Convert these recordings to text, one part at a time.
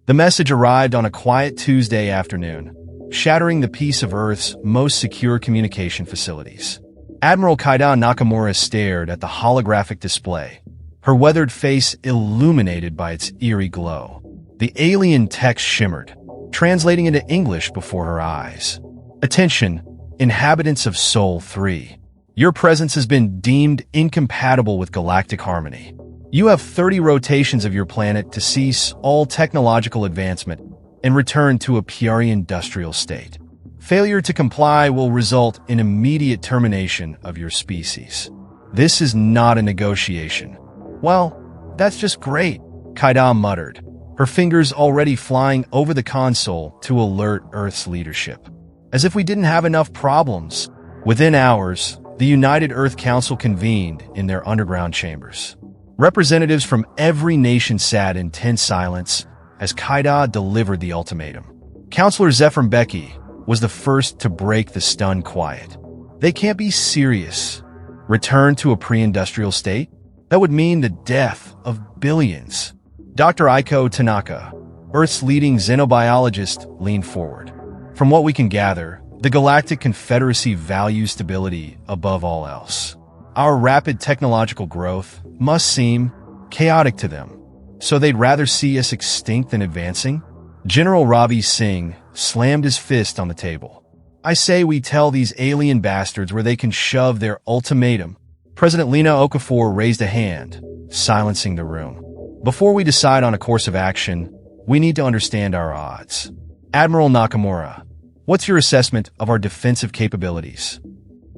The message arrived on a quiet Tuesday afternoon, shattering the peace of Earth's most secure communication facilities. Admiral Kaida Nakamura stared at the holographic display, her weathered face illuminated by its eerie glow. The alien text shimmered, translating into English before her eyes. Attention, inhabitants of Sol 3. Your presence has been deemed incompatible with galactic harmony. You have 30 rotations of your planet to cease all technological advancement and return to a pure industrial state. Failure to comply will result in immediate termination of your species. This is not a negotiation. Well, that's just great, Kaida muttered, her fingers already flying over the console to alert Earth's leadership. As if we didn't have enough problems. Within hours, the United Earth Council convened in their underground chambers. Representatives from every nation sat in tense silence as Kaida delivered the ultimatum. Counselor Zephyr Becky was the first to break the stunned quiet. They can't be serious. Return to a pre-industrial state? That would mean the death of billions. Dr. Aiko Tanaka, Earth's leading xenobiologist, leaned forward. From what we can gather, the Galactic Confederacy values stability above all else. Our rapid technological growth must seem chaotic to them, so they'd rather see us extinct than advancing? General Ravi Singh slammed his fist on the table. I say we tell these alien bastards where they can shove their ultimatum. President Lena Okafor raised a hand, silencing the room. Before we decide on a course of action, we need to understand our odds. Admiral Nakamura, what's your assessment of our defensive capabilities?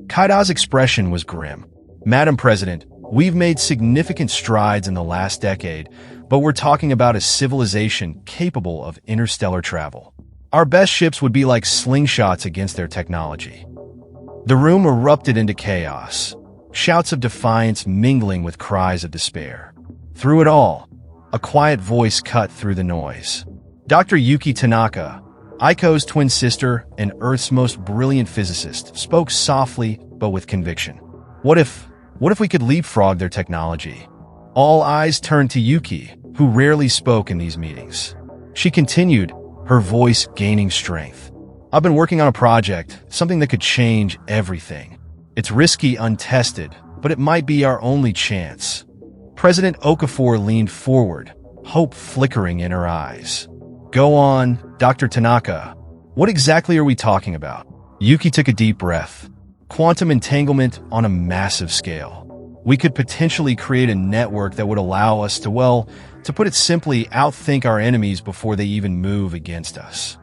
Kaida's expression was grim. Madam President, we've made significant strides in the last decade, but we're talking about a civilization capable of interstellar travel. Our best ships would be like slingshots against their technology. The room erupted into chaos, shouts of defiance mingling with cries of despair. Through it all, a quiet voice cut through the noise. Dr. Yuki Tanaka, Aiko's twin sister and Earth's most brilliant physicist, spoke softly but with conviction. What if we could leapfrog their technology? All eyes turned to Yuki, who rarely spoke in these meetings. She continued, her voice gaining strength. I've been working on a project, something that could change everything. It's risky, untested, but it might be our only chance. President Okafor leaned forward, hope flickering in her eyes. Go on, Dr. Tanaka. What exactly are we talking about? Yuki took a deep breath. Quantum entanglement on a massive scale. We could potentially create a network that would allow us to, well, to put it simply, outthink our enemies before they even move against us.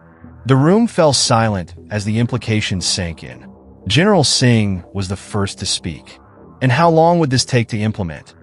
The room fell silent as the implications sank in. General Singh was the first to speak. And how long would this take to implement?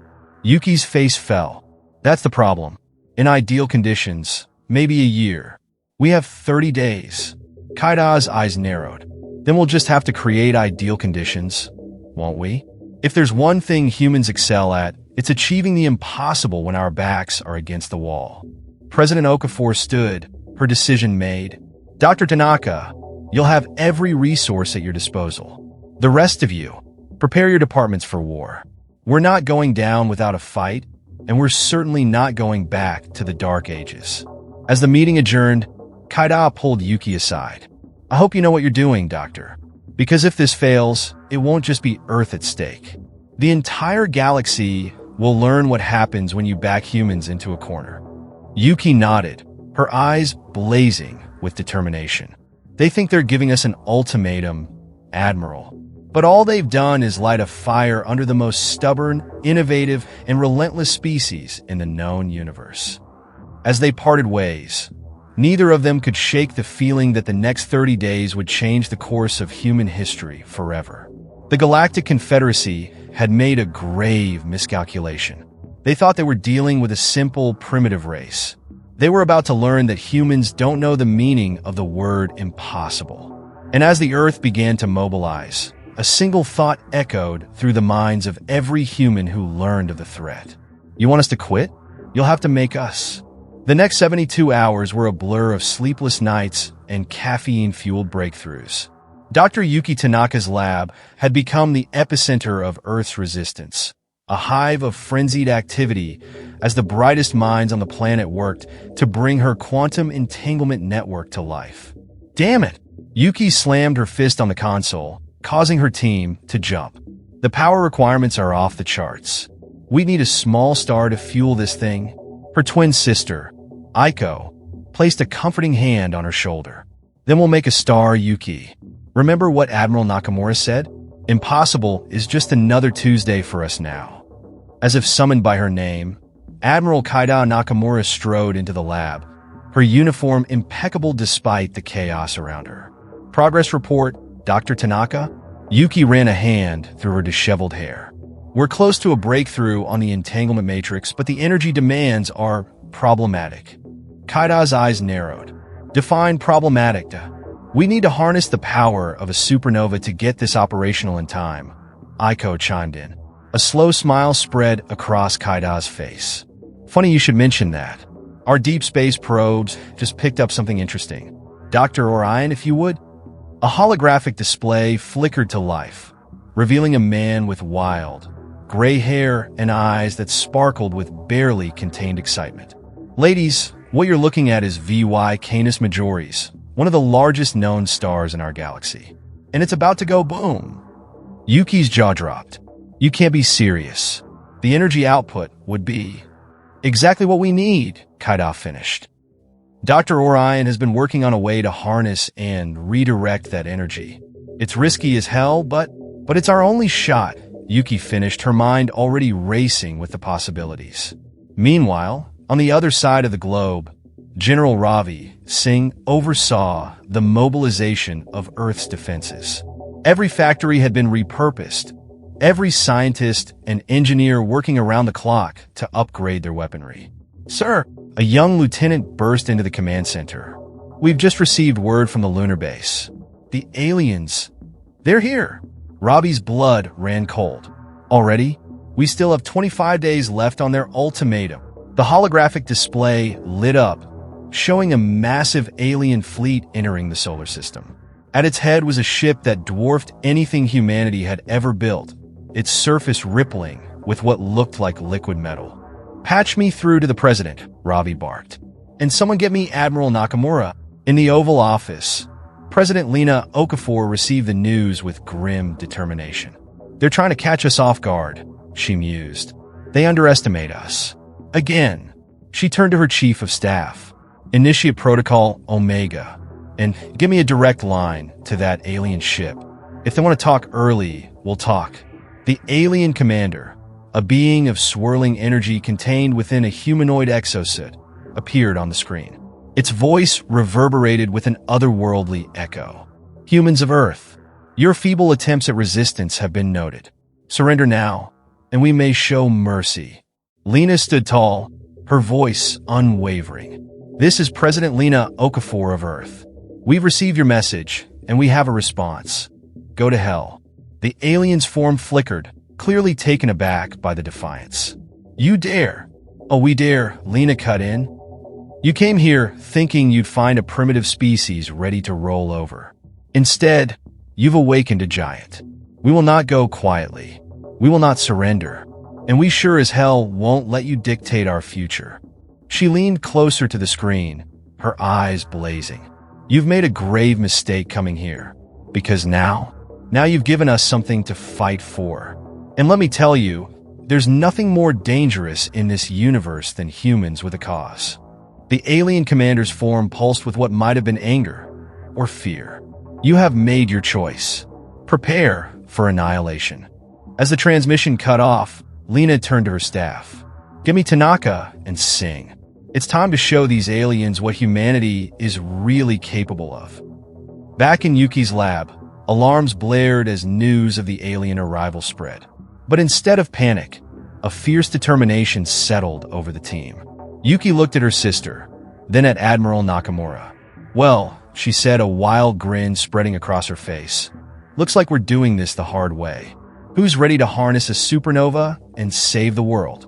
Yuki's face fell. That's the problem. In ideal conditions, maybe a year. We have 30 days. Kaida's eyes narrowed. Then we'll just have to create ideal conditions, won't we? If there's one thing humans excel at, it's achieving the impossible when our backs are against the wall. President Okafor stood, her decision made. Dr. Tanaka, you'll have every resource at your disposal. The rest of you, prepare your departments for war. We're not going down without a fight, and we're certainly not going back to the Dark Ages. As the meeting adjourned, Kaida pulled Yuki aside. I hope you know what you're doing, Doctor. Because if this fails, it won't just be Earth at stake. The entire galaxy will learn what happens when you back humans into a corner. Yuki nodded, her eyes blazing with determination. They think they're giving us an ultimatum, Admiral. But all they've done is light a fire under the most stubborn, innovative, and relentless species in the known universe. As they parted ways, neither of them could shake the feeling that the next 30 days would change the course of human history forever. The Galactic Confederacy had made a grave miscalculation. They thought they were dealing with a simple, primitive race. They were about to learn that humans don't know the meaning of the word impossible. And as the Earth began to mobilize, a single thought echoed through the minds of every human who learned of the threat. You want us to quit? You'll have to make us. The next 72 hours were a blur of sleepless nights and caffeine-fueled breakthroughs. Dr. Yuki Tanaka's lab had become the epicenter of Earth's resistance, a hive of frenzied activity as the brightest minds on the planet worked to bring her quantum entanglement network to life. Damn it! Yuki slammed her fist on the console, causing her team to jump. The power requirements are off the charts. We need a small star to fuel this thing. Her twin sister, Aiko, placed a comforting hand on her shoulder. Then we'll make a star, Yuki. Remember what Admiral Nakamura said? Impossible is just another Tuesday for us now. As if summoned by her name, Admiral Kaida Nakamura strode into the lab, her uniform impeccable despite the chaos around her. Progress report, Dr. Tanaka? Yuki ran a hand through her disheveled hair. We're close to a breakthrough on the entanglement matrix, but the energy demands are problematic. Kaida's eyes narrowed. Define problematic. We need to harness the power of a supernova to get this operational in time. Aiko chimed in. A slow smile spread across Kaida's face. Funny you should mention that. Our deep space probes just picked up something interesting. Dr. Orion, if you would. A holographic display flickered to life, revealing a man with wild, gray hair and eyes that sparkled with barely contained excitement. Ladies, what you're looking at is VY Canis Majoris, one of the largest known stars in our galaxy. And it's about to go boom. Yuki's jaw dropped. You can't be serious. The energy output would be exactly what we need, Kaida finished. Dr. Orion has been working on a way to harness and redirect that energy. It's risky as hell, but it's our only shot, Yuki finished, her mind already racing with the possibilities. Meanwhile, on the other side of the globe, General Ravi Singh oversaw the mobilization of Earth's defenses. Every factory had been repurposed, every scientist and engineer working around the clock to upgrade their weaponry. Sir, a young lieutenant burst into the command center. We've just received word from the lunar base. The aliens, they're here. Robbie's blood ran cold. Already? We still have 25 days left on their ultimatum. The holographic display lit up, showing a massive alien fleet entering the solar system. At its head was a ship that dwarfed anything humanity had ever built, its surface rippling with what looked like liquid metal. Patch me through to the president, Ravi barked. And someone get me Admiral Nakamura. In the Oval Office, President Lena Okafor received the news with grim determination. They're trying to catch us off guard, she mused. They underestimate us. Again, she turned to her chief of staff. Initiate Protocol Omega, and give me a direct line to that alien ship. If they want to talk early, we'll talk. The alien commander, a being of swirling energy contained within a humanoid exosuit, appeared on the screen. Its voice reverberated with an otherworldly echo. Humans of Earth, your feeble attempts at resistance have been noted. Surrender now, and we may show mercy. Lena stood tall, her voice unwavering. This is President Lena Okafor of Earth. We've received your message, and we have a response. Go to hell. The alien's form flickered, clearly taken aback by the defiance. You dare? Oh, we dare, Lena cut in. You came here thinking you'd find a primitive species ready to roll over. Instead, you've awakened a giant. We will not go quietly. We will not surrender. And we sure as hell won't let you dictate our future. She leaned closer to the screen, her eyes blazing. You've made a grave mistake coming here. Because now you've given us something to fight for. And let me tell you, there's nothing more dangerous in this universe than humans with a cause. The alien commander's form pulsed with what might have been anger or fear. You have made your choice. Prepare for annihilation. As the transmission cut off, Lena turned to her staff. Give me Tanaka and Singh. It's time to show these aliens what humanity is really capable of. Back in Yuki's lab, alarms blared as news of the alien arrival spread. But instead of panic, a fierce determination settled over the team. Yuki looked at her sister, then at Admiral Nakamura. Well, she said, a wild grin spreading across her face. Looks like we're doing this the hard way. Who's ready to harness a supernova and save the world?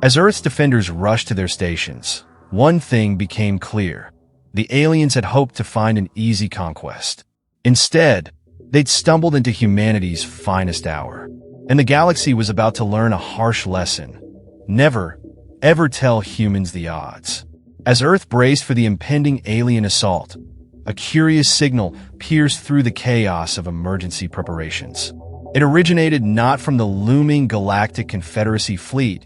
As Earth's defenders rushed to their stations, one thing became clear. The aliens had hoped to find an easy conquest. Instead, they'd stumbled into humanity's finest hour. and the galaxy was about to learn a harsh lesson. Never, ever tell humans the odds. As Earth braced for the impending alien assault, a curious signal pierced through the chaos of emergency preparations. It originated not from the looming Galactic Confederacy fleet,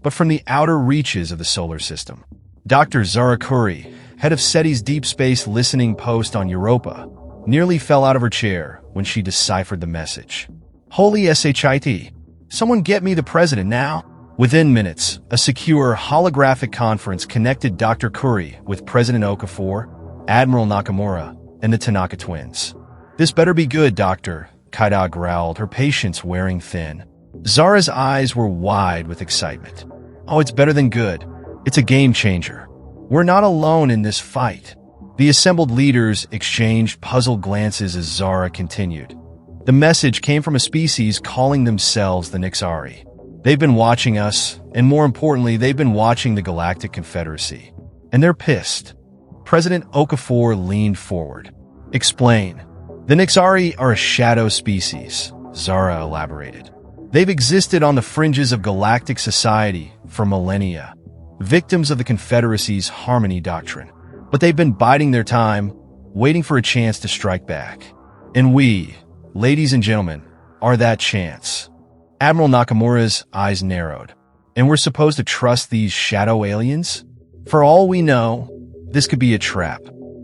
but from the outer reaches of the solar system. Dr. Zara Curry, head of SETI's Deep Space Listening Post on Europa, nearly fell out of her chair when she deciphered the message. Holy shit! Someone get me the president now! Within minutes, a secure holographic conference connected Dr. Curry with President Okafor, Admiral Nakamura, and the Tanaka twins. "This better be good, Doctor," Kaida growled, her patience wearing thin. Zara's eyes were wide with excitement. "Oh, it's better than good. It's a game changer. We're not alone in this fight." The assembled leaders exchanged puzzled glances as Zara continued. The message came from a species calling themselves the Nixari. They've been watching us, and more importantly, they've been watching the Galactic Confederacy. And they're pissed. President Okafor leaned forward. "Explain." "The Nixari are a shadow species," Zara elaborated. "They've existed on the fringes of galactic society for millennia, victims of the Confederacy's harmony doctrine. But they've been biding their time, waiting for a chance to strike back. And we, ladies and gentlemen, are that chance." Admiral Nakamura's eyes narrowed. "And we're supposed to trust these shadow aliens? For all we know, this could be a trap."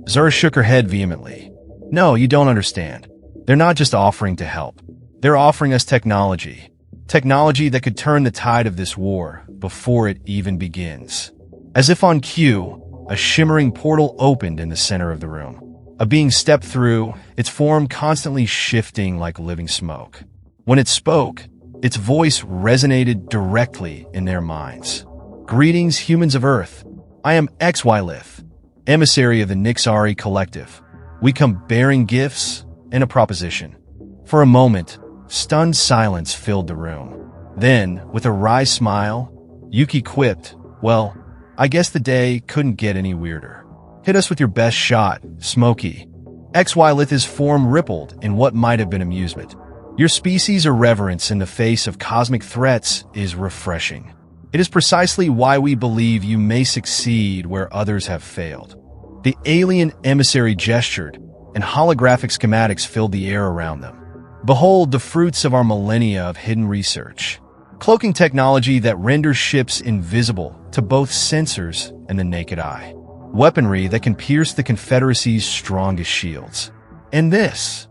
Zara shook her head vehemently. "No, you don't understand. They're not just offering to help. They're offering us technology. Technology that could turn the tide of this war before it even begins." As if on cue, a shimmering portal opened in the center of the room. A being stepped through, its form constantly shifting like living smoke. When it spoke, its voice resonated directly in their minds. "Greetings, humans of Earth. I am HFY, emissary of the Nixari Collective. We come bearing gifts and a proposition." For a moment, stunned silence filled the room. Then, with a wry smile, Yuki quipped, "Well, I guess the day couldn't get any weirder. Hit us with your best shot, Smokey." HFY's form rippled in what might have been amusement. "Your species' irreverence in the face of cosmic threats is refreshing. It is precisely why we believe you may succeed where others have failed." The alien emissary gestured, and holographic schematics filled the air around them. "Behold the fruits of our millennia of hidden research. Cloaking technology that renders ships invisible to both sensors and the naked eye. Weaponry that can pierce the Confederacy's strongest shields. And this."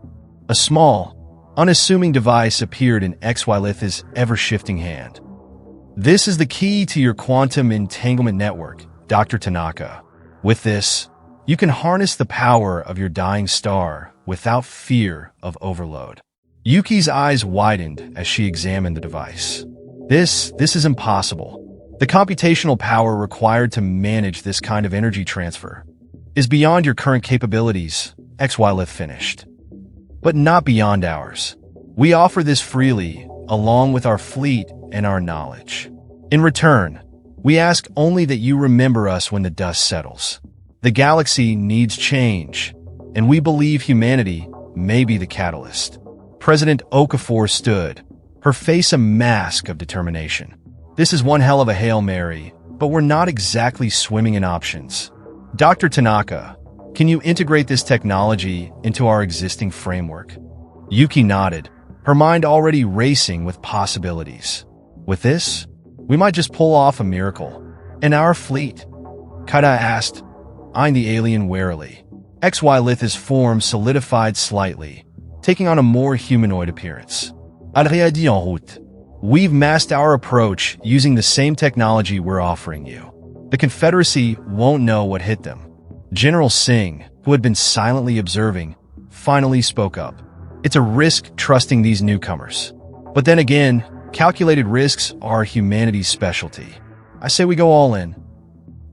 A small, unassuming device appeared in HFY's ever-shifting hand. "This is the key to your quantum entanglement network, Dr. Tanaka. With this, you can harness the power of your dying star without fear of overload." Yuki's eyes widened as she examined the device. This is impossible. The computational power required to manage this kind of energy transfer is beyond your current capabilities, HFY finished. "But not beyond ours. We offer this freely, along with our fleet and our knowledge. In return, we ask only that you remember us when the dust settles. The galaxy needs change, and we believe humanity may be the catalyst." President Okafor stood, her face a mask of determination. "This is one hell of a Hail Mary, but we're not exactly swimming in options. Dr. Tanaka, can you integrate this technology into our existing framework?" Yuki nodded, her mind already racing with possibilities. "With this, we might just pull off a miracle. And our fleet?" Kaida asked, eyeing the alien warily. HFY's form solidified slightly, taking on a more humanoid appearance. "Already en route. We've masked our approach using the same technology we're offering you. The Confederacy won't know what hit them." General Singh, who had been silently observing, finally spoke up. "It's a risk trusting these newcomers. But then again, calculated risks are humanity's specialty. I say we go all in."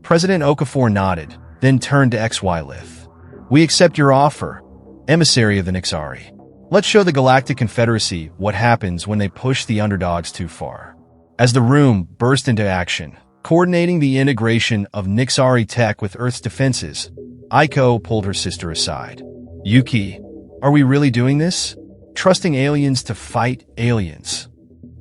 President Okafor nodded, then turned to HFY. "We accept your offer, emissary of the Nixari. Let's show the Galactic Confederacy what happens when they push the underdogs too far." As the room burst into action, coordinating the integration of Nixari tech with Earth's defenses, Aiko pulled her sister aside. "Yuki, are we really doing this? Trusting aliens to fight aliens?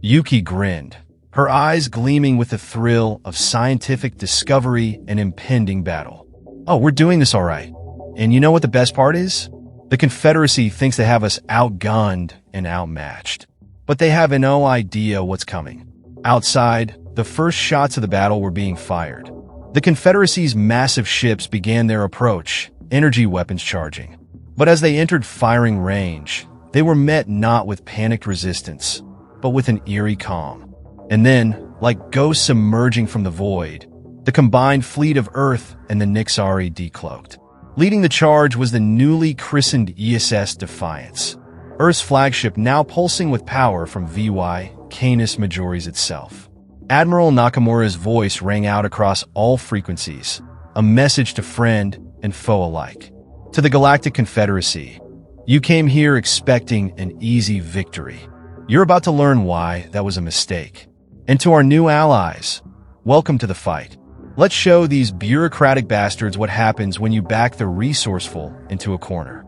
Yuki grinned, her eyes gleaming with the thrill of scientific discovery and impending battle. Oh, we're doing this all right. And you know what the best part is? The Confederacy thinks they have us outgunned and outmatched. But they have no idea what's coming. Outside, the first shots of the battle were being fired. The Confederacy's massive ships began their approach, energy weapons charging. But as they entered firing range, they were met not with panicked resistance, but with an eerie calm. And then, like ghosts emerging from the void, the combined fleet of Earth and the Nixari decloaked. Leading the charge was the newly christened ESS Defiance, Earth's flagship now pulsing with power from VY Canis Majoris itself. Admiral Nakamura's voice rang out across all frequencies, a message to friend and foe alike. To the Galactic Confederacy, you came here expecting an easy victory. You're about to learn why that was a mistake. And to our new allies, welcome to the fight. Let's show these bureaucratic bastards what happens when you back the resourceful into a corner.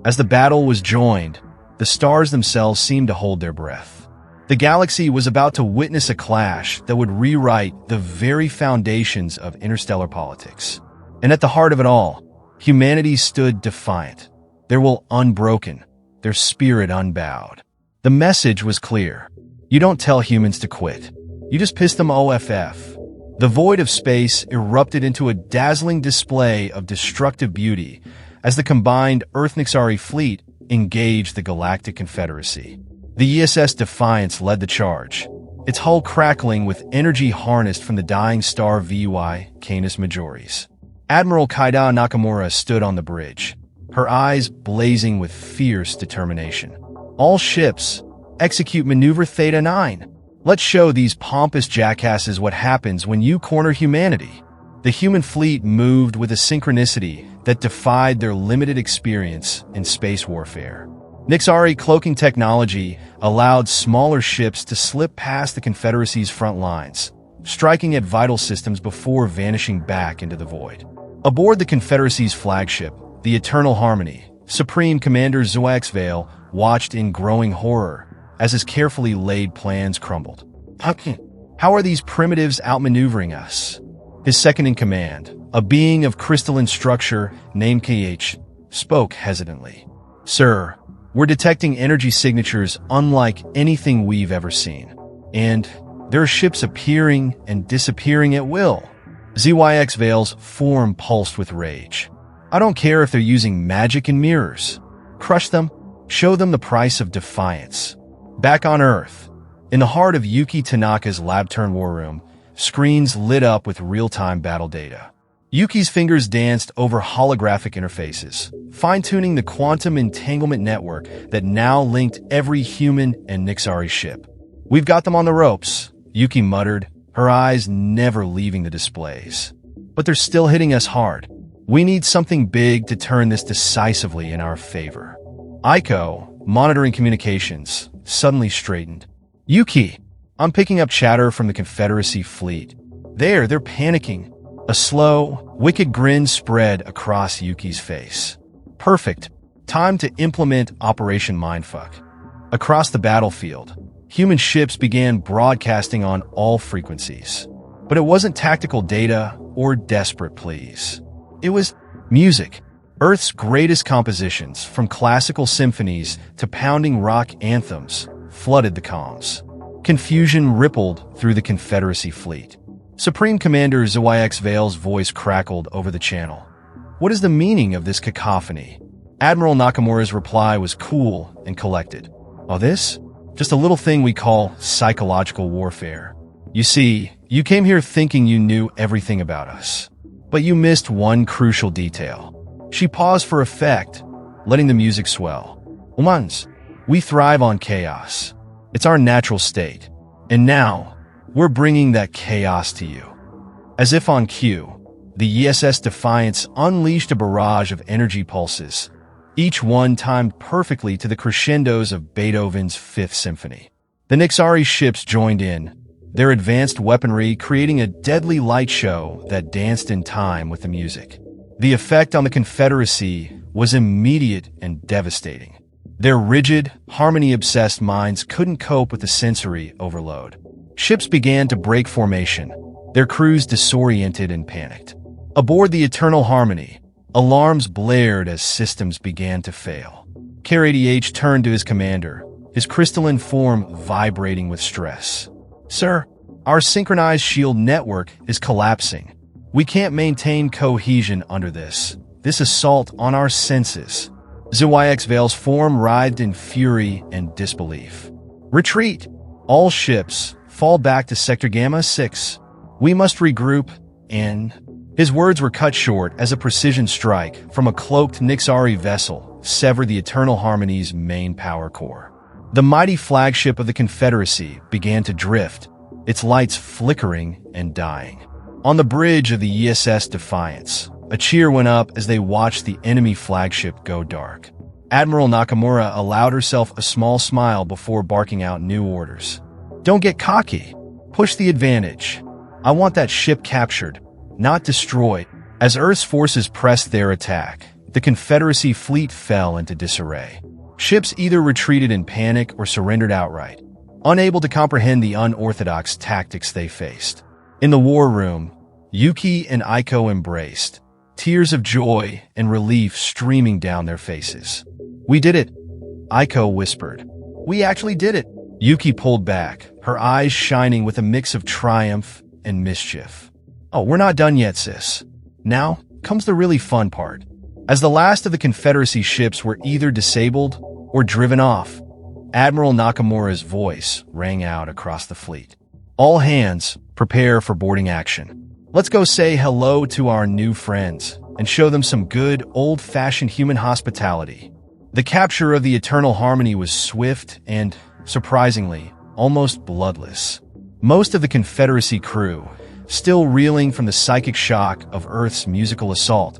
As the battle was joined, the stars themselves seemed to hold their breath. The galaxy was about to witness a clash that would rewrite the very foundations of interstellar politics. And at the heart of it all, humanity stood defiant, their will unbroken, their spirit unbowed. The message was clear. You don't tell humans to quit. You just piss them off. The void of space erupted into a dazzling display of destructive beauty as the combined Earth-Nixari fleet engaged the Galactic Confederacy. The ESS Defiance led the charge, its hull crackling with energy harnessed from the dying star VY Canis Majoris. Admiral Kaida Nakamura stood on the bridge, her eyes blazing with fierce determination. All ships, execute Maneuver Theta 9. Let's show these pompous jackasses what happens when you corner humanity. The human fleet moved with a synchronicity that defied their limited experience in space warfare. Nixari cloaking technology allowed smaller ships to slip past the Confederacy's front lines, striking at vital systems before vanishing back into the void. Aboard the Confederacy's flagship, the Eternal Harmony, Supreme Commander ZYX Vale watched in growing horror as his carefully laid plans crumbled. How are these primitives outmaneuvering us? His second-in-command, a being of crystalline structure named KH, spoke hesitantly. Sir, we're detecting energy signatures unlike anything we've ever seen. And there are ships appearing and disappearing at will. ZYX Vale's form pulsed with rage. I don't care if they're using magic and mirrors. Crush them, show them the price of defiance. Back on Earth, in the heart of Yuki Tanaka's lab-turned war room, screens lit up with real-time battle data. Yuki's fingers danced over holographic interfaces, fine-tuning the quantum entanglement network that now linked every human and Nixari ship. We've got them on the ropes, Yuki muttered, her eyes never leaving the displays. But they're still hitting us hard. We need something big to turn this decisively in our favor. Aiko, monitoring communications, suddenly straightened. Yuki, I'm picking up chatter from the Confederacy fleet. They're panicking. A slow, wicked grin spread across Yuki's face. Perfect. Time to implement Operation Mindfuck. Across the battlefield, human ships began broadcasting on all frequencies. But it wasn't tactical data or desperate pleas. It was music. Earth's greatest compositions, from classical symphonies to pounding rock anthems, flooded the comms. Confusion rippled through the Confederacy fleet. Supreme Commander ZYX Vale's voice crackled over the channel. What is the meaning of this cacophony? Admiral Nakamura's reply was cool and collected. Oh, this? Just a little thing we call psychological warfare. You see, you came here thinking you knew everything about us. But you missed one crucial detail. She paused for effect, letting the music swell. Humans, we thrive on chaos. It's our natural state. And now, we're bringing that chaos to you. As if on cue, the ESS Defiance unleashed a barrage of energy pulses, each one timed perfectly to the crescendos of Beethoven's Fifth Symphony. The Nixari ships joined in, their advanced weaponry creating a deadly light show that danced in time with the music. The effect on the Confederacy was immediate and devastating. Their rigid, harmony-obsessed minds couldn't cope with the sensory overload. Ships began to break formation, their crews disoriented and panicked. Aboard the Eternal Harmony, alarms blared as systems began to fail. KRADH turned to his commander, his crystalline form vibrating with stress. "Sir, our synchronized shield network is collapsing. We can't maintain cohesion under this assault on our senses." HFY's form writhed in fury and disbelief. "Retreat! All ships, fall back to Sector Gamma 6. We must regroup," and his words were cut short as a precision strike from a cloaked Nixari vessel severed the Eternal Harmony's main power core. The mighty flagship of the Confederacy began to drift, its lights flickering and dying. On the bridge of the ESS Defiance, a cheer went up as they watched the enemy flagship go dark. Admiral Nakamura allowed herself a small smile before barking out new orders. "Don't get cocky. Push the advantage. I want that ship captured, not destroyed." As Earth's forces pressed their attack, the Confederacy fleet fell into disarray. Ships either retreated in panic or surrendered outright, unable to comprehend the unorthodox tactics they faced. In the war room, Yuki and Aiko embraced, tears of joy and relief streaming down their faces. "We did it," Aiko whispered. "We actually did it." Yuki pulled back, her eyes shining with a mix of triumph and mischief. "Oh, we're not done yet, sis. Now comes the really fun part." As the last of the Confederacy ships were either disabled or driven off, Admiral Nakamura's voice rang out across the fleet. "All hands, prepare for boarding action. Let's go say hello to our new friends and show them some good, old-fashioned human hospitality." The capture of the Eternal Harmony was swift and, surprisingly, almost bloodless. Most of the Confederacy crew, still reeling from the psychic shock of Earth's musical assault,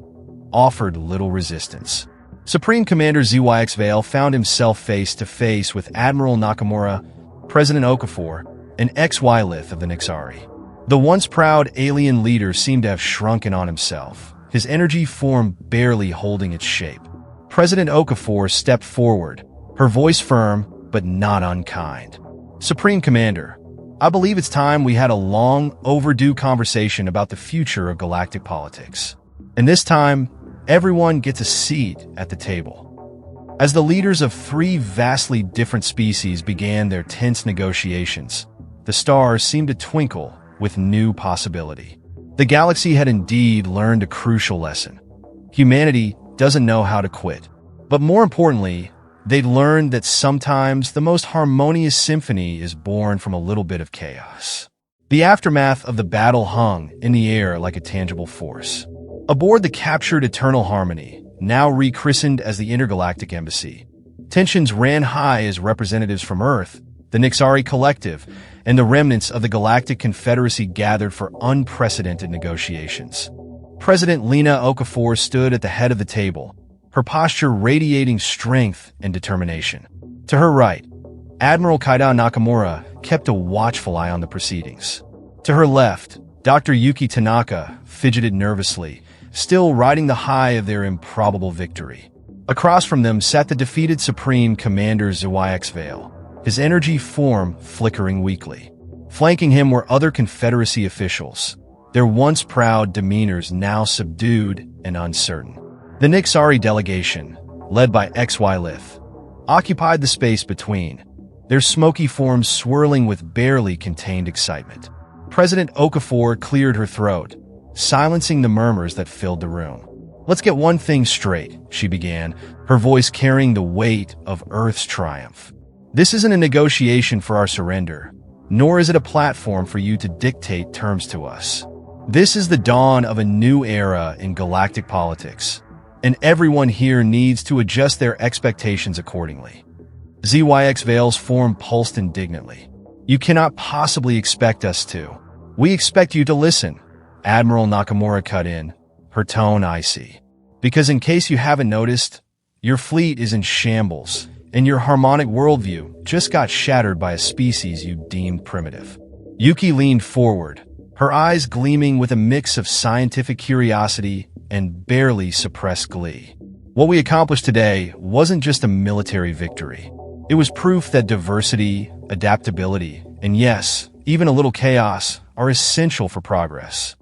offered little resistance. Supreme Commander ZYX found himself face-to-face with Admiral Nakamura, President Okafor, and XY of the Nixari. The once proud alien leader seemed to have shrunken on himself, his energy form barely holding its shape. President Okafor stepped forward, her voice firm but not unkind. "Supreme Commander, I believe it's time we had a long, overdue conversation about the future of galactic politics. And this time, everyone gets a seat at the table." As the leaders of three vastly different species began their tense negotiations, the stars seemed to twinkle with new possibility. The galaxy had indeed learned a crucial lesson. Humanity doesn't know how to quit. But more importantly, they'd learned that sometimes the most harmonious symphony is born from a little bit of chaos. The aftermath of the battle hung in the air like a tangible force. Aboard the captured Eternal Harmony, now rechristened as the Intergalactic Embassy, tensions ran high as representatives from Earth, the Nixari Collective, and the remnants of the Galactic Confederacy gathered for unprecedented negotiations. President Lena Okafor stood at the head of the table, her posture radiating strength and determination. To her right, Admiral Kaidan Nakamura kept a watchful eye on the proceedings. To her left, Dr. Yuki Tanaka fidgeted nervously, still riding the high of their improbable victory. Across from them sat the defeated Supreme Commander ZYX, his energy form flickering weakly. Flanking him were other Confederacy officials, their once proud demeanors now subdued and uncertain. The Nixari delegation, led by XY, occupied the space between, their smoky forms swirling with barely contained excitement. President Okafor cleared her throat, silencing the murmurs that filled the room. "Let's get one thing straight," she began, her voice carrying the weight of Earth's triumph. "This isn't a negotiation for our surrender, nor is it a platform for you to dictate terms to us. This is the dawn of a new era in galactic politics, and everyone here needs to adjust their expectations accordingly." ZYX's form pulsed indignantly. "You cannot possibly expect us to. We expect you to listen," Admiral Nakamura cut in, her tone icy. "Because in case you haven't noticed, your fleet is in shambles, and your harmonic worldview just got shattered by a species you deemed primitive." Yuki leaned forward, her eyes gleaming with a mix of scientific curiosity and barely suppressed glee. What we accomplished today wasn't just a military victory. It was proof that diversity, adaptability, and yes, even a little chaos are essential for progress.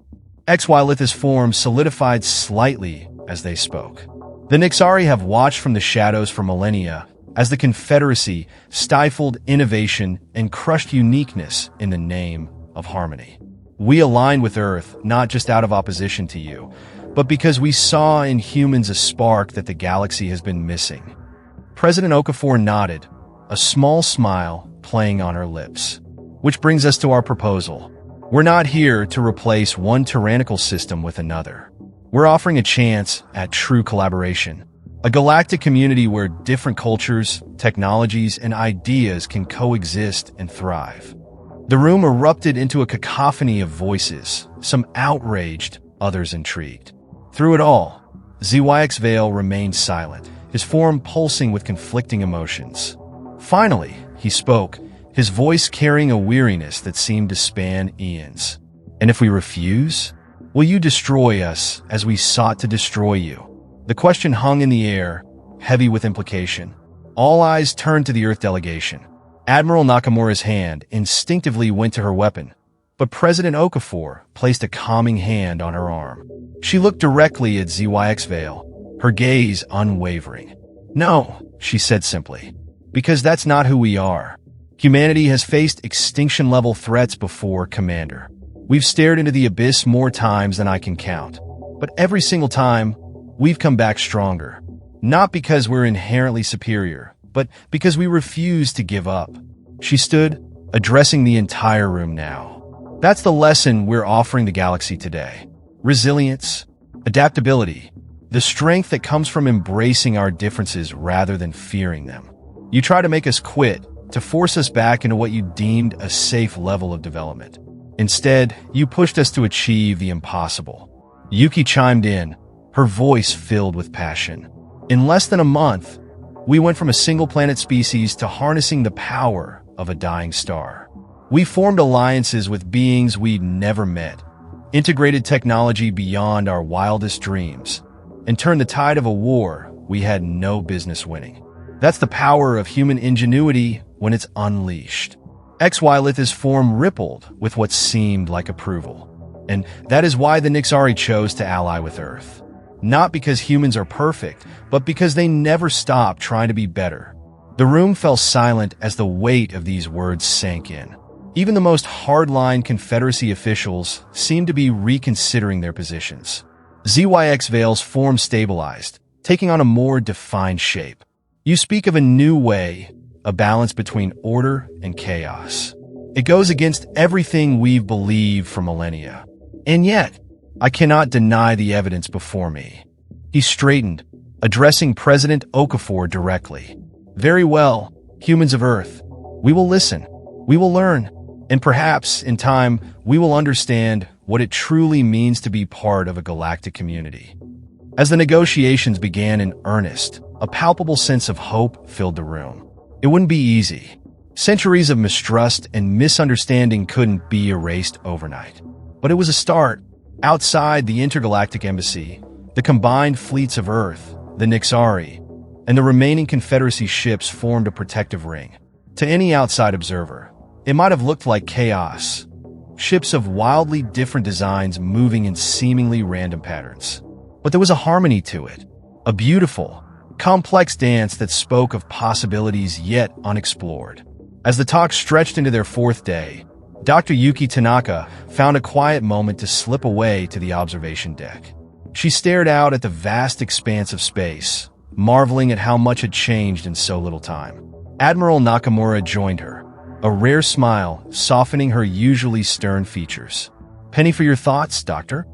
XY form solidified slightly as they spoke. The Nixari have watched from the shadows for millennia as the Confederacy stifled innovation and crushed uniqueness in the name of harmony. We aligned with Earth not just out of opposition to you, but because we saw in humans a spark that the galaxy has been missing. President Okafor nodded, a small smile playing on her lips. Which brings us to our proposal. We're not here to replace one tyrannical system with another. We're offering a chance at true collaboration, a galactic community where different cultures, technologies, and ideas can coexist and thrive. The room erupted into a cacophony of voices, some outraged, others intrigued. Through it all, ZYX Vale remained silent, his form pulsing with conflicting emotions. Finally, he spoke, his voice carrying a weariness that seemed to span eons. And if we refuse, will you destroy us as we sought to destroy you? The question hung in the air, heavy with implication. All eyes turned to the Earth delegation. Admiral Nakamura's hand instinctively went to her weapon, but President Okafor placed a calming hand on her arm. She looked directly at ZYX Vale, her gaze unwavering. No, she said simply, because that's not who we are. Humanity has faced extinction-level threats before, Commander. We've stared into the abyss more times than I can count. But every single time, we've come back stronger. Not because we're inherently superior, but because we refuse to give up. She stood, addressing the entire room now. That's the lesson we're offering the galaxy today. Resilience, adaptability, the strength that comes from embracing our differences rather than fearing them. You try to make us quit, to force us back into what you deemed a safe level of development. Instead, you pushed us to achieve the impossible. Yuki chimed in, her voice filled with passion. In less than a month, we went from a single-planet species to harnessing the power of a dying star. We formed alliances with beings we'd never met, integrated technology beyond our wildest dreams, and turned the tide of a war we had no business winning. That's the power of human ingenuity when it's unleashed. XY form rippled with what seemed like approval. And that is why the Nixari chose to ally with Earth. Not because humans are perfect, but because they never stop trying to be better. The room fell silent as the weight of these words sank in. Even the most hardline Confederacy officials seemed to be reconsidering their positions. ZYX Vale's form stabilized, taking on a more defined shape. You speak of a new way, a balance between order and chaos. It goes against everything we've believed for millennia. And yet, I cannot deny the evidence before me. He straightened, addressing President Okafor directly. Very well, humans of Earth. We will listen. We will learn. And perhaps, in time, we will understand what it truly means to be part of a galactic community. As the negotiations began in earnest, a palpable sense of hope filled the room. It wouldn't be easy. Centuries of mistrust and misunderstanding couldn't be erased overnight. But it was a start. Outside the intergalactic embassy, the combined fleets of Earth, the Nixari, and the remaining Confederacy ships formed a protective ring. To any outside observer, it might have looked like chaos. Ships of wildly different designs moving in seemingly random patterns. But there was a harmony to it. A beautiful, complex dance that spoke of possibilities yet unexplored. As the talk stretched into their fourth day, Dr. Yuki Tanaka found a quiet moment to slip away to the observation deck. She stared out at the vast expanse of space, marveling at how much had changed in so little time. Admiral Nakamura joined her, a rare smile softening her usually stern features. "Penny for your thoughts, Doctor?"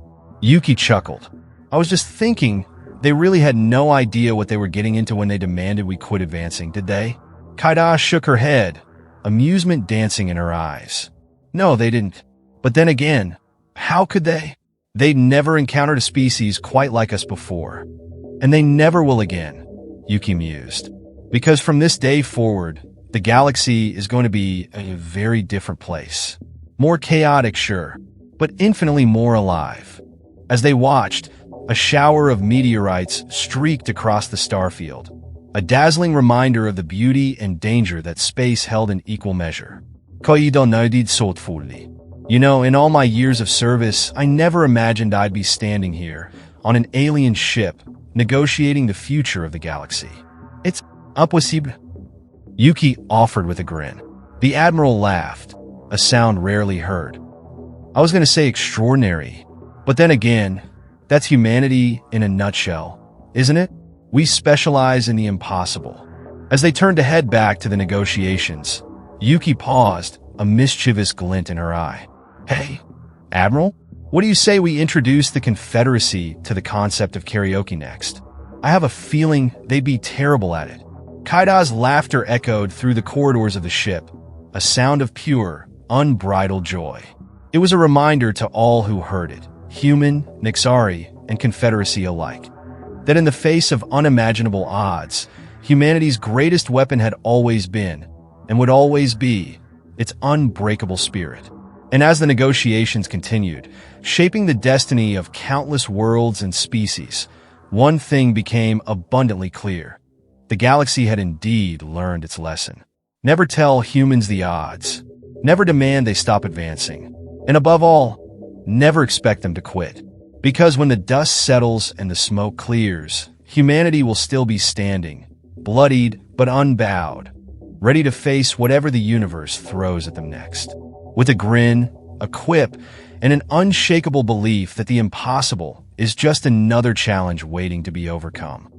Yuki chuckled. "I was just thinking, they really had no idea what they were getting into when they demanded we quit advancing, did they?" Kaida shook her head, amusement dancing in her eyes. "No, they didn't. But then again, how could they? They'd never encountered a species quite like us before. And they never will again," Yuki mused. "Because from this day forward, the galaxy is going to be a very different place. More chaotic, sure, but infinitely more alive." As they watched, A shower of meteorites streaked across the starfield, a dazzling reminder of the beauty and danger that space held in equal measure. You know, in all my years of service, I never imagined I'd be standing here, on an alien ship, negotiating the future of the galaxy. It's impossible, Yuki offered with a grin. The Admiral laughed, a sound rarely heard. I was going to say extraordinary, but then again, that's humanity in a nutshell, isn't it? We specialize in the impossible. As they turned to head back to the negotiations, Yuki paused, a mischievous glint in her eye. Hey, Admiral, what do you say we introduce the Confederacy to the concept of karaoke next? I have a feeling they'd be terrible at it. Kaida's laughter echoed through the corridors of the ship, a sound of pure, unbridled joy. It was a reminder to all who heard it, human, Nixari, and Confederacy alike, that in the face of unimaginable odds, humanity's greatest weapon had always been, and would always be, its unbreakable spirit. And as the negotiations continued, shaping the destiny of countless worlds and species, one thing became abundantly clear. The galaxy had indeed learned its lesson. Never tell humans the odds. Never demand they stop advancing. And above all, never expect them to quit. Because when the dust settles and the smoke clears, humanity will still be standing, bloodied but unbowed, ready to face whatever the universe throws at them next. With a grin, a quip, and an unshakable belief that the impossible is just another challenge waiting to be overcome.